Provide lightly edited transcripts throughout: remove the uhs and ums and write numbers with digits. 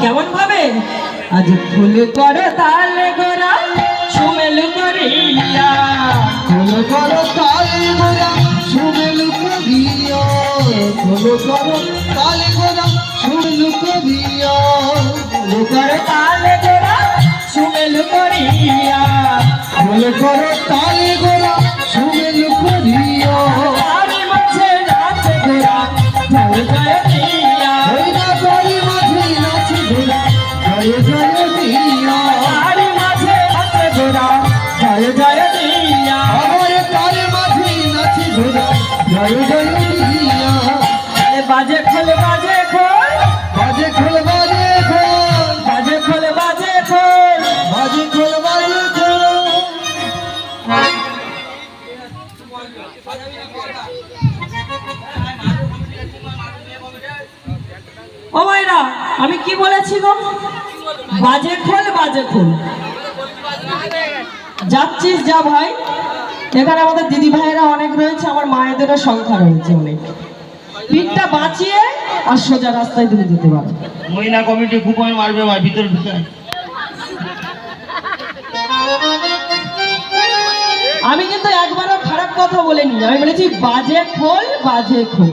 কেমন ভাবে? আজ ফুল করো তালে গোরা সুমেলু করিয়া, ফুল করো তালে গোরা সুমেলু করিয়া, ফুল করো তালে গোরা সুমেলু করিয়া, ফুল করো তালে গোরা সুমেলু করিয়া, ফুল করো তালে গোরা সুমেলু করিয়া। তারি মাঝে নাচে গোরা জয় জয় দিয়া, ওই না তারি মাঝে নাচে গোরা জয় জয় দিয়া, তারি মাঝে নাচে গোরা জয় জয় দিয়া, আমার তারি মাঝে নাচে গোরা জয় জয় দিয়া। বাজে খোল বাজে খোল বাজে খোল বাজে খোল, বাজে খোল বাজে খোল, বাজে খোল বাজে খোল। ও মায়েরা আমি কি বলেছি গো? বাজে খোল বাজে খোল। যাচ্ছিস যা ভাই, এখানে আমাদের দিদি ভাইয়েরা অনেক রয়েছে, আমার মায়েদেরও সংখ্যা রয়েছে অনেক। পিঠটা বাঁচিয়ে আর সোজা রাস্তায় তুমি যেতে পারো। মহিলা কমিটি কুপন মারবে ভাই, ভিতরে ঢুকে। আমি কিন্তু একবারও খারাপ কথা বলিনি, আমি বলেছি বাজে খোল বাজে খোল।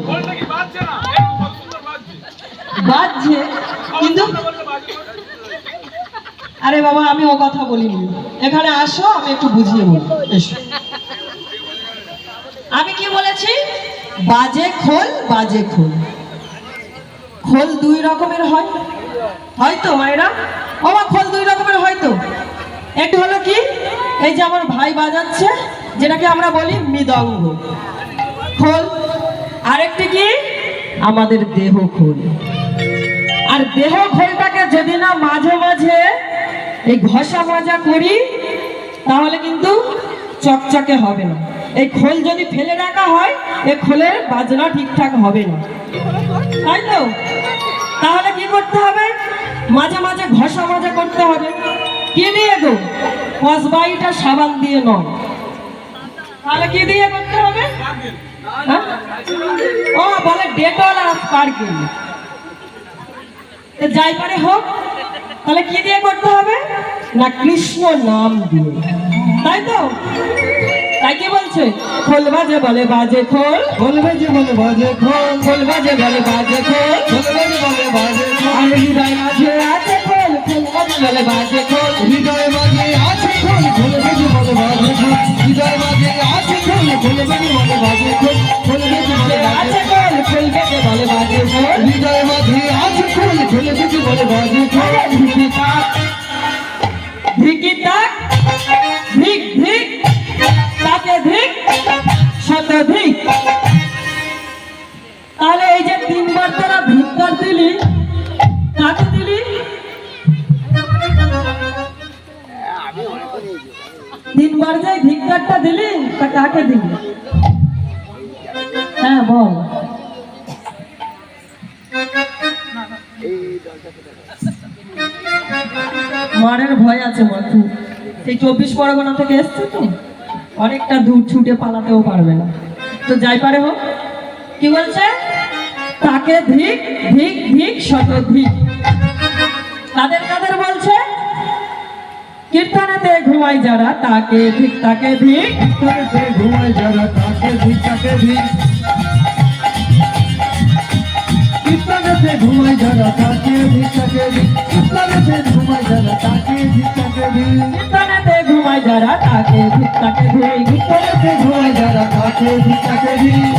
বাজছে কিন্তু আরে বাবা আমি ও কথা বলিনি, এখানে আসো আমি একটু বুঝিয়ে বলি। এসো, আমি কি বলেছি? বাজে খোল বাজে খোল। খোল দুই রকমের হয়, হয়তো মায়েরা ও মা, খোল দুই রকমের হয়তো। একটু হলো কি, এই যে আমার ভাই বাজাচ্ছে যেটাকে আমরা বলি মৃদঙ্গ খোল, আরেকটি কি আমাদের দেহ খোল। আর দেহ খোলটাকে যদি না মাঝে মাঝে এই ঘষা মাজা করি তাহলে কিন্তু চকচকে হবে না। এই খোল যদি ফেলে রাখা হয় এই খোলের বাজনা ঠিকঠাক হবে না, তাই তো? তাহলে কি করতে হবে? মাঝে মাঝে ঘষা মাজা করতে হবে। কি দিয়ে গো? কসবাইটা সাবান দিয়ে নয়, তাহলে কি দিয়ে করতে হবে? হ্যাঁ? ও বলে ডেটল আর স্পার্কেল। যাই পারে হোক, তাহলে কি দিয়ে করতে হবে? না কৃষ্ণ নাম দিয়ে, তাই তো? তাই কি বলছে? খোল বাজে বলে বাজে খোল, খোল বাজে বলে বাজে খোল, খোল বাজে বলে বাজে খোল, খোল বাজে বলে বাজে খোল। আর হৃদয় মাঝে আছে খোল, খোল বাজে বলে বাজে খোল, হৃদয় মাঝে আছে খোল, খোল বাজে বলে বাজে খোল। হৃদয় মাঝে আছে খোল, খোল বাজে বলে বাজে খোল, খোল বাজে বলে বাজে আছে খোল, খোল বাজে বলে বাজে খোল। হৃদয় মাঝে আছে খোল, খোল বাজে বলে বাজে খোল। ধিকি তাক ধিকি তাক, ধিক ধিক তাকে ধিক শত ধিক। তাহলে এই যে তিনবার তোরা ধিক্কার দিলি, কাকে দিলি? তিনবার যে ধিক্কারটা দিলি তা কাকে দিলি? হ্যাঁ বল। মারের ভয় আছে মাথু, সেই 24 পরগনা থেকে এসছে তো, অনেকটা দূর, ছুটে পালাতেও পারবে না। তো যাই পারে হোক, কি বলছে? তাকে ধিক ধিক ধিক শত ধিক। কাদের কাদের বলছে? কীর্তনেতে ঘুমাই যারা তাকে ধিক তাকে ধিক, কীর্তনেতে ঘুমায় যারা তাকে ধিক তাকে ধিক। কীর্তনেতে ঘুমায় যারা তাকে ধিক তাকে ধিক। কীর্তনেতে ঘুমায় যারা তাকে ধিক তাকে ধিক। কীর্তনেতে ঘুমাই যারা তাকে ধিক তাকে ধিক। কীর্তনেতে ঘুমায় যারা তাকে ধিক তাকে ধিক।